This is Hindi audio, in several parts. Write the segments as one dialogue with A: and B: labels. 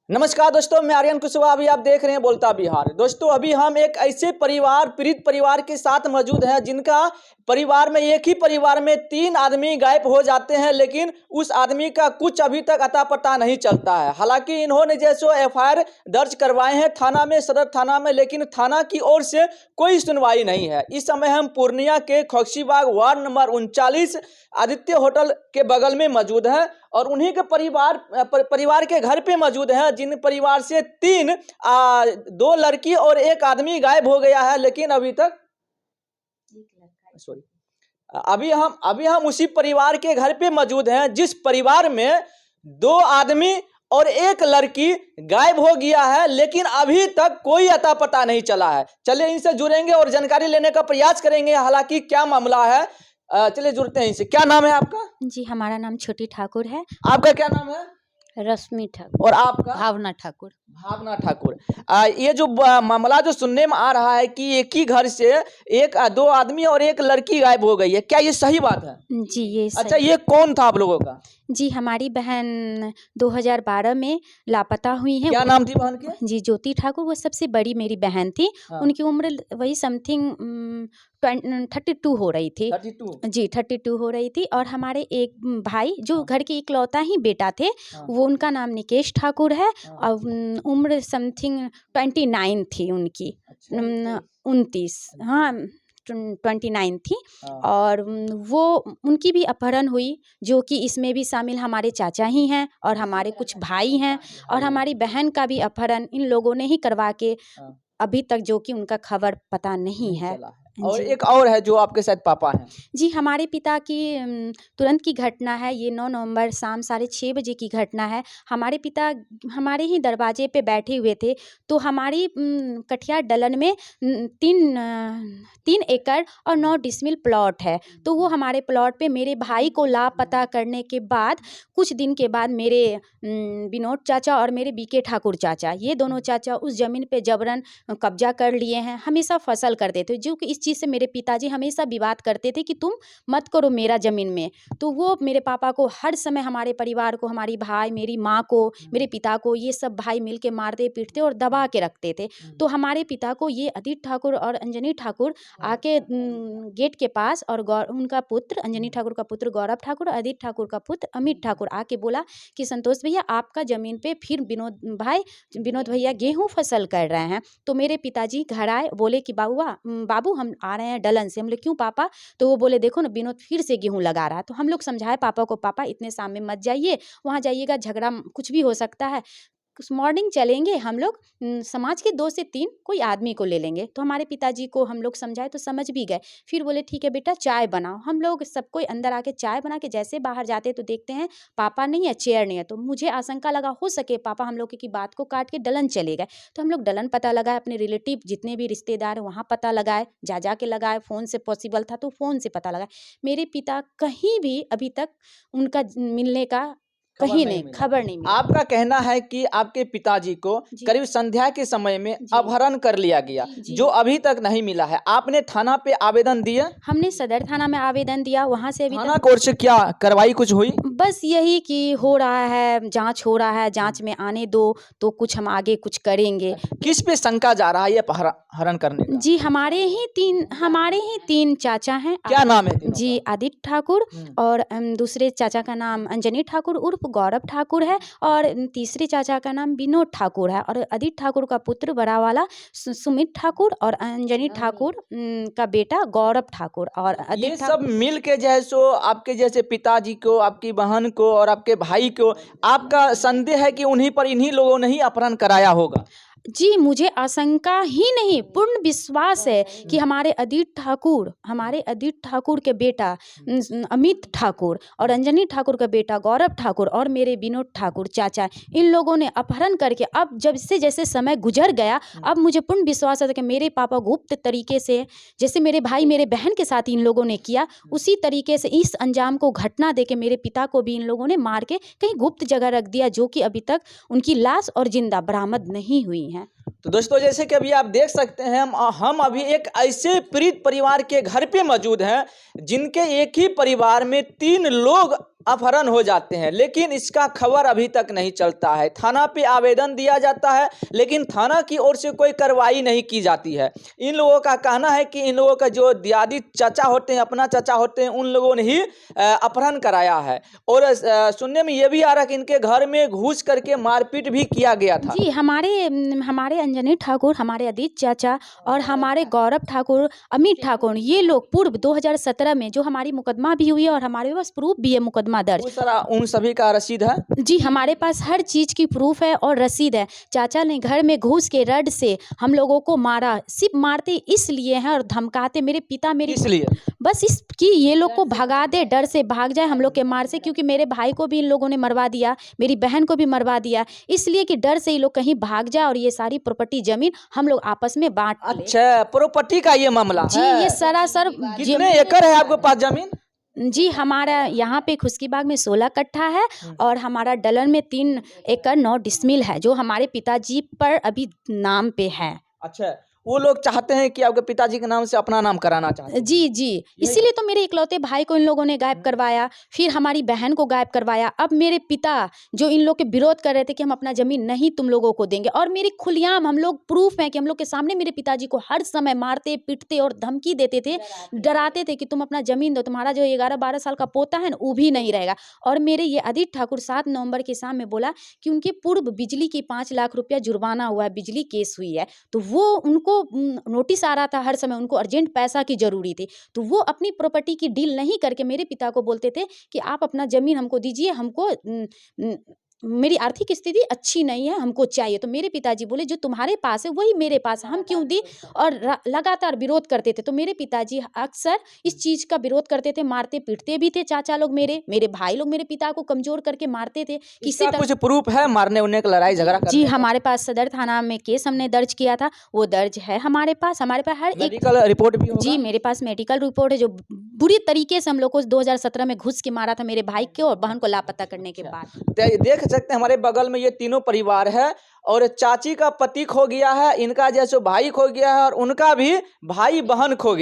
A: नमस्कार दोस्तों, मैं आर्यन कुशवाहा। अभी आप देख रहे हैं बोलता बिहार। दोस्तों, अभी हम एक ऐसे पीड़ित परिवार के साथ मौजूद हैं जिनका परिवार में एक ही परिवार में 3 आदमी गायब हो जाते हैं, लेकिन उस आदमी का कुछ अभी तक अता पता नहीं चलता है। हालांकि इन्होंने जैसो एफआईआर दर्ज करवाए हैं थाना में, सदर थाना में, लेकिन थाना की ओर से कोई सुनवाई नहीं है। इस समय हम पूर्णिया के Khoksibag ward number 39 Aditya hotel के बगल में मौजूद हैं और उन्हीं के परिवार के घर पे मौजूद हैं, जिन परिवार से 2 लड़की और 1 आदमी गायब हो गया है। लेकिन अभी तक सॉरी अभी हम उसी परिवार के घर पे मौजूद हैं जिस परिवार में 2 आदमी और 1 लड़की गायब हो गया है, लेकिन अभी तक कोई अता पता नहीं चला है। चलिए इनसे जुड़ेंगे और जानकारी लेने का प्रयास करेंगे। हालांकि क्या मामला है, चलिए जुड़ते हैं इनसे। क्या नाम है आपका?
B: जी, हमारा नाम छोटी ठाकुर है।
A: आपका क्या नाम है?
B: रश्मि ठाकुर।
A: और आपका?
B: भावना ठाकुर।
A: भावना ठाकुर। ये जो मामला जो सुनने में आ रहा है कि एक ही घर से 2 आदमी और 1 लड़की गायब हो गई है, क्या ये सही बात है?
B: जी, ये सही।
A: अच्छा, ये कौन था आप लोगों का?
B: जी, हमारी बहन 2012 में लापता हुई है।
A: क्या नाम थी बहन के?
B: जी, ज्योति ठाकुर। वो सबसे बड़ी मेरी बहन थी।
A: हाँ।
B: उनकी उम्र वही समथिंग 32 हो रही थी।
A: 32?
B: जी, 32 हो रही थी। और हमारे एक भाई जो
A: हाँ।
B: घर के इकलौता ही बेटा थे,
A: हाँ।
B: वो उनका नाम निकेश ठाकुर है।
A: हाँ।
B: और उम्र समथिंग 29 थी उनकी।
A: अच्छा,
B: 29, हाँ 29 थी।
A: हाँ।
B: और वो उनकी भी अपहरण हुई, जो कि इसमें भी शामिल हमारे चाचा ही हैं और हमारे कुछ भाई हैं। और हमारी बहन का भी अपहरण इन लोगों ने ही करवा के
A: हाँ।
B: अभी तक जो कि उनका खबर पता नहीं है।
A: चला है। और
B: जी।
A: एक और है जो आपके साथ पापा हैं।
B: जी, हमारे पिता की तुरंत की घटना है। ये 9 नवंबर शाम 6:30 बजे की घटना है। हमारे पिता हमारे ही दरवाजे पे बैठे हुए थे, तो हमारी कठिया दलन में 3 एकड़ और 9 डिसमिल प्लॉट है। तो वो हमारे प्लॉट पे मेरे भाई को लापता करने के बाद कुछ दिन के बाद मेरे विनोद चाचा और मेरे बीके ठाकुर चाचा, ये दोनों चाचा उस ज़मीन पे जबरन कब्जा कर लिए हैं। हमेशा फसल करते थे, जो कि इस चीज़ से मेरे पिताजी हमेशा विवाद करते थे कि तुम मत करो मेरा ज़मीन में। तो वो मेरे पापा को हर समय, हमारे परिवार को, हमारी भाई, मेरी माँ को, मेरे पिता को, ये सब भाई मिल के मारते पीटते और दबा के रखते थे। तो हमारे पिता को ये आदित्य ठाकुर और अंजनी ठाकुर आके गेट के पास, और उनका पुत्र, अंजनी ठाकुर का पुत्र गौरव ठाकुर, आदित्य ठाकुर का पुत्र अमित ठाकुर आके बोला कि संतोष भैया, आपका ज़मीन पे फिर विनोद भैया गेहूँ फसल कर रहे हैं। तो मेरे पिताजी घर आए, बोले कि बाबू हम आ रहे हैं डलन से। हम लोग क्यों पापा? तो वो बोले देखो ना, विनोद फिर से गेहूं लगा रहा है। तो हम लोग समझाए पापा को, पापा इतने शाम में मत जाइए, वहाँ जाइएगा झगड़ा कुछ भी हो सकता है। उस मॉर्निंग चलेंगे हम लोग, समाज के 2 से 3 कोई आदमी को ले लेंगे। तो हमारे पिताजी को हम लोग समझाए तो समझ भी गए। फिर बोले ठीक है बेटा, चाय बनाओ। हम लोग सब कोई अंदर आके चाय बना के जैसे बाहर जाते तो देखते हैं पापा नहीं है, चेयर नहीं है। तो मुझे आशंका लगा हो सके पापा हम लोग की बात को काट के डलन चले गए। तो हम लोग डलन पता लगाए, अपने रिलेटिव जितने भी रिश्तेदार हैं वहाँ पता लगाए, जा के लगाए। फ़ोन से पॉसिबल था तो फ़ोन से पता लगाए। मेरे पिता कहीं भी अभी तक उनका मिलने का कहीं नहीं, खबर नहीं मिला।
A: आपका कहना है कि आपके पिताजी को करीब संध्या के समय में अपहरण कर लिया गया, जो अभी तक नहीं मिला है। आपने थाना पे आवेदन दिया?
B: हमने सदर थाना में आवेदन दिया, वहाँ से अभी
A: थाना कोर्ट से क्या कार्रवाई कुछ हुई?
B: बस यही कि हो रहा है, जांच हो रहा है, जांच में आने दो तो कुछ हम आगे कुछ करेंगे।
A: किस पे शंका जा रहा है ये अपहरण करने का?
B: जी, हमारे ही 3 चाचा हैं।
A: क्या नाम है तीनों
B: जी,
A: का?
B: आदित्य ठाकुर, और दूसरे चाचा का नाम अंजनी ठाकुर उर्फ गौरव ठाकुर है, और तीसरे चाचा का नाम विनोद ठाकुर है, और आदित्य ठाकुर का पुत्र बड़ा वाला सुमित ठाकुर, और अंजनी ठाकुर का बेटा गौरव ठाकुर। और
A: ये सब मिल के जैसो आपके जैसे पिताजी को, आपकी बहन को और आपके भाई को, आपका संदेह है कि इन्हीं लोगों ने ही अपहरण कराया होगा?
B: जी, मुझे आशंका ही नहीं, पूर्ण विश्वास है कि हमारे आदित्य ठाकुर के बेटा अमित ठाकुर और अंजनी ठाकुर का बेटा गौरव ठाकुर और मेरे विनोद ठाकुर चाचा, इन लोगों ने अपहरण करके, अब जब से जैसे समय गुजर गया, अब मुझे पूर्ण विश्वास है कि मेरे पापा गुप्त तरीके से, जैसे मेरे भाई मेरे बहन के साथ इन लोगों ने किया, उसी तरीके से इस अंजाम को घटना दे के मेरे पिता को भी इन लोगों ने मार के कहीं गुप्त जगह रख दिया, जो कि अभी तक उनकी लाश और जिंदा बरामद नहीं हुई हैं।
A: तो दोस्तों जैसे कि अभी आप देख सकते हैं हम अभी एक ऐसे पीड़ित परिवार के घर पे मौजूद हैं जिनके एक ही परिवार में 3 लोग अपहरण हो जाते हैं, लेकिन इसका खबर अभी तक नहीं चलता है। थाना पे आवेदन दिया जाता है लेकिन थाना की ओर से कोई कार्रवाई नहीं की जाती है। इन लोगों का कहना है कि इन लोगों का जो दियादी चाचा होते हैं, अपना चाचा होते हैं, उन लोगों ने ही अपहरण कराया है। और सुनने में ये भी आ रहा है कि इनके घर में घुस करके मारपीट भी किया गया था।
B: जी, हमारे अंजनी ठाकुर, हमारे अदित चाचा और हमारे गौरव ठाकुर, अमित ठाकुर, ये लोग पूर्व 2017 में जो हमारी मुकदमा भी हुई है और हमारे पास प्रूफ भी है मुकदमा दर्ज।
A: वो सारा उन सभी का रसीद है।
B: जी, हमारे पास हर चीज़ की प्रूफ है और रसीद है। चाचा ने घर में घुस के रड से हम लोगों को मारा, सिर्फ मारते इसलिए हैं और धमकाते मेरे पिता मेरी,
A: इसलिए
B: बस इसकी ये लोग को भगा दे, डर से भाग जाए हम लोग के मार से, क्योंकि मेरे भाई को भी इन लोगों ने मरवा दिया, मेरी बहन को भी मरवा दिया, इसलिए कि डर से ये लोग कहीं भाग जाए और ये सारी प्रॉपर्टी जमीन हम लोग आपस में बांट लें।
A: अच्छा, प्रॉपर्टी का ये मामला
B: जी,
A: है।
B: ये सरासर
A: कितने एकड़ है आपके पास जमीन?
B: जी, हमारा यहाँ पे खुशकीबाग में 16 कट्ठा है और हमारा डलन में 3 एकड़ 9 डिसमिल है, जो हमारे पिताजी पर अभी नाम पे है।
A: अच्छा, वो लोग चाहते हैं कि आपके पिताजी के नाम से अपना नाम कराना चाहते हैं।
B: जी, जी। इसीलिए तो मेरे इकलौते भाई को इन लोगों ने गायब करवाया, फिर हमारी बहन को गायब करवाया। अब मेरे पिता जो इन लोग के विरोध कर रहे थे कि हम अपना ज़मीन नहीं तुम लोगों को देंगे, और मेरी खुलेआम हम लोग प्रूफ है कि हम लोग के सामने मेरे पिताजी को हर समय मारते, पीटते और धमकी देते थे, डराते थे कि तुम अपना ज़मीन दो, तुम्हारा जो 11-12 साल का पोता है ना, वो भी नहीं रहेगा। और मेरे ये अदित ठाकुर 7 नवंबर की शाम में बोला कि उनके पूर्व बिजली की 5 लाख रुपया जुर्माना हुआ है, बिजली केस हुई है, तो वो उनको नोटिस आ रहा था हर समय, उनको अर्जेंट पैसा की ज़रूरी थी, तो वो अपनी प्रॉपर्टी की डील नहीं करके मेरे पिता को बोलते थे कि आप अपना ज़मीन हमको दीजिए, हमको मेरी आर्थिक स्थिति अच्छी नहीं है, हमको चाहिए। तो मेरे पिताजी बोले जो तुम्हारे पास है वही मेरे पास है, हम क्यों दी, और लगातार विरोध करते थे। तो मेरे पिताजी अक्सर इस चीज़ का विरोध करते थे, मारते पीटते भी थे। चाचा लोग मेरे भाई लोग मेरे पिता को कमज़ोर करके मारते थे। किसी
A: इसका कुछ प्रूफ है मारने उन्ने का, लड़ाई झगड़ा करने
B: जी,
A: का?
B: हमारे पास सदर थाना में केस हमने दर्ज किया था, वो दर्ज है हमारे पास हर एक।
A: मेडिकल रिपोर्ट भी होगा?
B: जी, मेरे पास मेडिकल रिपोर्ट है, जो बुरी तरीके से हम लोग को 2017 में घुस के मारा था मेरे भाई को और बहन को लापता करने के बाद।
A: देख सकते हैं हमारे बगल में ये तीनों परिवार है और चाची का पति खो गया है, इनका जैसे भाई खो गया है और उनका भी भाई बहन खो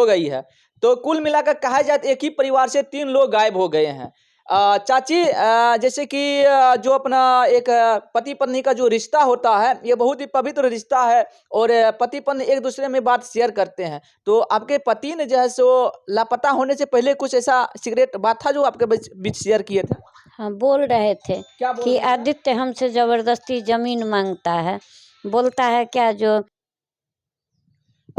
A: गई है। तो कुल मिलाकर कहा जाए तो एक ही परिवार से 3 लोग गायब हो गए हैं। चाची, जैसे कि जो अपना एक पति पत्नी का जो रिश्ता होता है, ये बहुत ही पवित्र रिश्ता है और पति पत्नी एक दूसरे में बात शेयर करते हैं। तो आपके पति ने जो है सो लापता होने से पहले कुछ ऐसा सीक्रेट बात था जो आपके बीच शेयर किए थे?
C: हाँ, बोल रहे थे
A: क्या बोल
C: कि
A: रहे थे?
C: आदित्य हमसे जबरदस्ती जमीन मांगता है, बोलता है क्या जो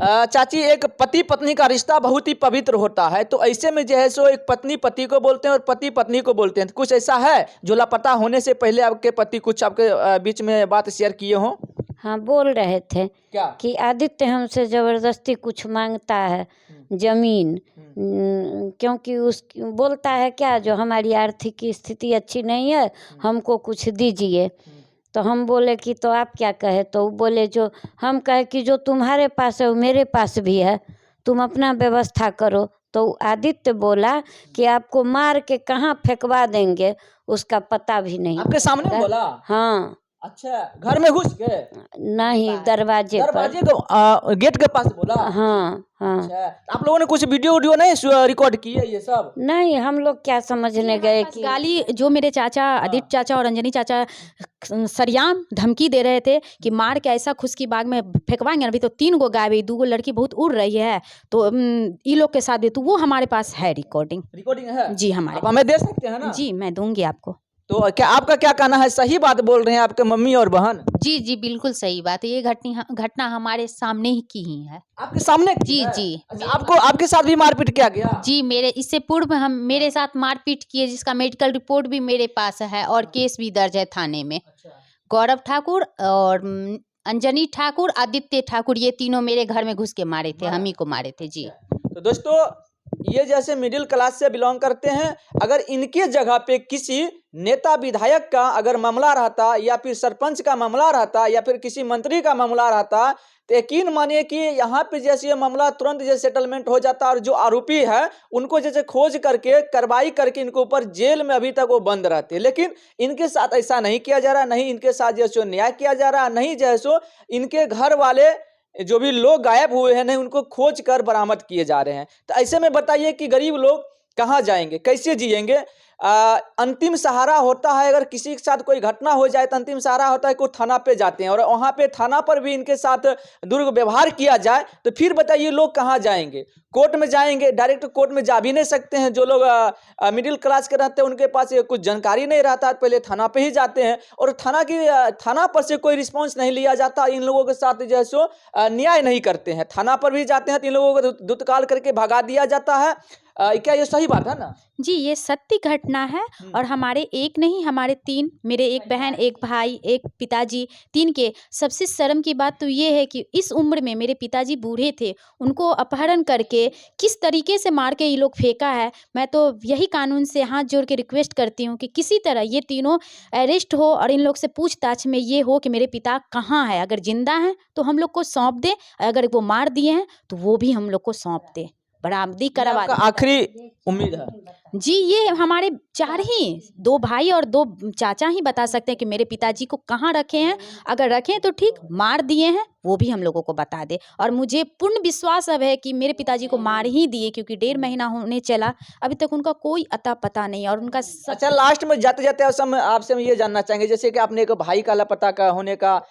A: चाची, एक पति पत्नी का रिश्ता बहुत ही पवित्र होता है, तो ऐसे में जो है सो एक पत्नी पति को बोलते हैं और पति पत्नी को बोलते हैं। कुछ ऐसा है जो लापता होने से पहले आपके पति कुछ आपके बीच में बात शेयर किए हों?
C: हाँ, बोल रहे थे
A: क्या?
C: कि आदित्य हमसे जबरदस्ती कुछ मांगता है जमीन, क्योंकि उस बोलता है क्या जो हमारी आर्थिक स्थिति अच्छी नहीं है, हमको कुछ दीजिए। तो हम बोले कि तो आप क्या कहे, तो वो बोले जो हम कहे कि जो तुम्हारे पास है वो मेरे पास भी है, तुम अपना व्यवस्था करो। तो आदित्य बोला कि आपको मार के कहाँ फेंकवा देंगे उसका पता भी नहीं।
A: आपके सामने बोला?
C: हाँ,
A: अच्छा, घर में घुस के?
C: नहीं, दरवाजे
A: दरवाजे को गेट के पास बोला?
C: हाँ, हाँ।
A: अच्छा, आप लोगों ने कुछ वीडियो नहीं रिकॉर्ड किए ये सब?
C: नहीं, हम लोग क्या समझने गए कि
B: गाली जो मेरे चाचा अदित चाचा और अंजनी चाचा सरियाम धमकी दे रहे थे कि मार के ऐसा खुशकीबाग में फेंकवाएंगे। अभी तो 3 गो गायब है, 2 गो लड़की बहुत उड़ रही है, तो ये लोग के साथ भी, तो वो हमारे पास है रिकॉर्डिंग
A: है?
B: जी, हमारे
A: आप हमें दे सकते हैं ना?
B: जी, मैं दूंगी आपको।
A: तो क्या आपका क्या कहना है, सही बात बोल रहे हैं आपके मम्मी और बहन?
D: जी, जी, बिल्कुल सही बात है। ये घटना हमारे सामने ही की ही है।
A: आपके सामने की
D: जी,
A: है?
D: जी।
A: अच्छा, आपके साथ भी मारपीट किया गया?
D: जी, इससे पूर्व मेरे साथ मारपीट किए, जिसका मेडिकल रिपोर्ट भी मेरे पास है और केस भी दर्ज है थाने में।
A: अच्छा।
D: गौरव ठाकुर और अंजनी ठाकुर, आदित्य ठाकुर, ये तीनों मेरे घर में घुस के मारे थे, हम ही को मारे थे। जी।
A: तो दोस्तों ये जैसे मिडिल क्लास से बिलोंग करते हैं, अगर इनके जगह पे किसी नेता विधायक का अगर मामला रहता या फिर सरपंच का मामला रहता या फिर किसी मंत्री का मामला रहता, तो यकीन मानिए कि यहाँ पे जैसे ये मामला तुरंत जैसे सेटलमेंट हो जाता और जो आरोपी है उनको जैसे खोज करके कार्रवाई करके इनके ऊपर जेल में अभी तक वो बंद रहते। लेकिन इनके साथ ऐसा नहीं किया जा रहा, नहीं इनके साथ जैसे न्याय किया जा रहा, नहीं जैसो इनके घर वाले जो भी लोग गायब हुए हैं नहीं उनको खोज कर बरामद किए जा रहे हैं। तो ऐसे में बताइए कि गरीब लोग कहाँ जाएंगे, कैसे जिएंगे? अंतिम सहारा होता है, अगर किसी के साथ कोई घटना हो जाए तो अंतिम सहारा होता है कि वो थाना पे जाते हैं, और वहाँ पे थाना पर भी इनके साथ दुर्व्यवहार किया जाए तो फिर बताइए लोग कहाँ जाएंगे? कोर्ट में जाएंगे? डायरेक्ट कोर्ट में जा भी नहीं सकते हैं। जो लोग मिडिल क्लास के रहते हैं उनके पास ये कुछ जानकारी नहीं रहता, पहले थाना पे ही जाते हैं और थाना पर से कोई रिस्पॉन्स नहीं लिया जाता। इन लोगों के साथ जैसो न्याय नहीं करते हैं, थाना पर भी जाते हैं तो इन लोगों को दुत्काल करके भगा दिया जाता है। क्या ये सही बात है ना?
B: जी, ये सत्य घटना है और हमारे एक नहीं, हमारे 3, मेरे एक बहन, एक भाई, एक पिताजी, 3 के। सबसे शर्म की बात तो ये है कि इस उम्र में मेरे पिताजी बूढ़े थे, उनको अपहरण करके किस तरीके से मार के ये लोग फेंका है। मैं तो यही कानून से हाथ जोड़ के रिक्वेस्ट करती हूँ कि किसी तरह ये तीनों अरेस्ट हो और इन लोग से पूछताछ में ये हो कि मेरे पिता कहाँ है। अगर जिंदा हैं तो हम लोग को सौंप दे, अगर वो मार दिए हैं तो वो भी हम लोग को सौंप दे, बरामदी करवा
A: आपका
B: दे।
A: आखिरी उम्मीद है?
B: जी, ये हमारे 4 ही 2 भाई और 2 चाचा ही बता सकते हैं कि मेरे पिताजी को कहाँ रखे हैं। अगर रखे हैं तो ठीक, मार दिए हैं वो भी हम लोगों को बता दे। और मुझे पूर्ण विश्वास अब है कि मेरे पिताजी को मार ही दिए, क्योंकि 1.5 महीना होने चला, अभी तक उनका कोई अता पता नहीं है और उनका
A: अच्छा, लास्ट में जाते जाते आपसे हम ये जानना चाहेंगे, जैसे कि आपने एक भाई का लापता का होने का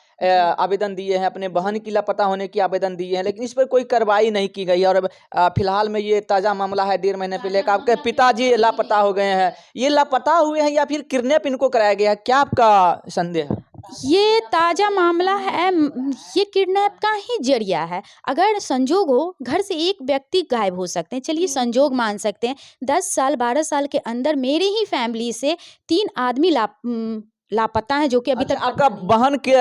A: आवेदन दिए हैं, अपने बहन की लापता होने की आवेदन दिए हैं, लेकिन इस पर कोई कार्रवाई नहीं की गई है। और फिलहाल में ये ताज़ा मामला है, 1.5 महीने पहले का आपके पिताजी लापता हो गए हैं। ये लापता हुए हैं या फिर किडनैप इनको कराया गया है, क्या आपका संदेह है?
B: ये ताज़ा मामला है, ये किडनैप का ही जरिया है। अगर संजोग हो, घर से एक व्यक्ति गायब हो सकते हैं, चलिए संजोग मान सकते हैं। 10 साल 12 साल के अंदर मेरे ही फैमिली से 3 आदमी लापता हैं, जो कि अभी
A: अच्छा,
B: तक
A: आपका बहन के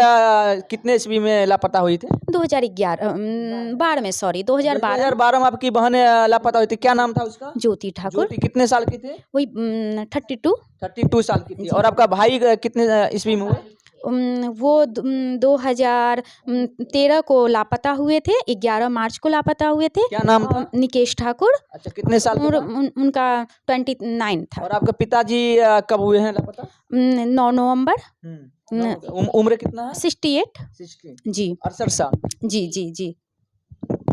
A: कितने ईस्वी में लापता हुई थी?
B: 2012 में, सॉरी 2012
A: 2012 में आपकी बहन लापता हुई थी, क्या नाम था उसका?
B: ज्योति ठाकुर।
A: ज्योति। कितने साल की थी?
B: वही 32
A: साल की थी। और आपका भाई कितने ईस्वी में हुआ?
B: वो 2013 को लापता हुए थे, 11 मार्च को लापता हुए थे।
A: क्या नाम था?
B: निकेश ठाकुर।
A: अच्छा, कितने साल के
B: और
A: बाद?
B: उनका 29 था।
A: और आपके पिताजी कब हुए हैं लापता?
B: 9 नवंबर।
A: उम्र कितना है?
B: 68।
A: 60।
B: जी
A: 68 साल।
B: जी जी जी।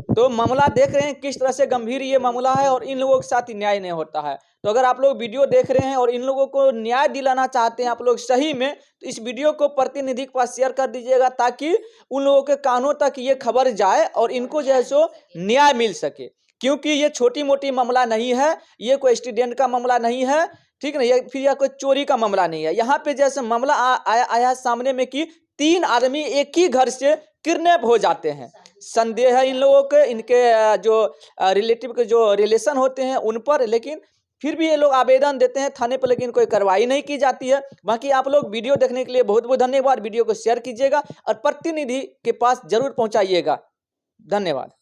A: तो मामला देख रहे हैं किस तरह से गंभीर ये मामला है और इन लोगों के साथ न्याय नहीं होता है। तो अगर आप लोग वीडियो देख रहे हैं और इन लोगों को न्याय दिलाना चाहते हैं आप लोग सही में, तो इस वीडियो को प्रतिनिधि के पास शेयर कर दीजिएगा, ताकि उन लोगों के कानों तक ये खबर जाए और इनको जो है सो न्याय मिल सके। क्योंकि ये छोटी मोटी मामला नहीं है, ये कोई एक्सीडेंट का मामला नहीं है, ठीक ना, ये फिर यह कोई चोरी का मामला नहीं है। यहाँ पे जैसे मामला आया सामने में कि 3 आदमी एक ही घर से किडनैप हो जाते हैं। संदेह है इन लोगों के, इनके जो रिलेटिव के जो रिलेशन होते हैं उन पर, लेकिन फिर भी ये लोग आवेदन देते हैं थाने पर, लेकिन कोई कार्रवाई नहीं की जाती है। बाकी आप लोग वीडियो देखने के लिए बहुत बहुत धन्यवाद। वीडियो को शेयर कीजिएगा और प्रतिनिधि के पास जरूर पहुंचाइएगा। धन्यवाद।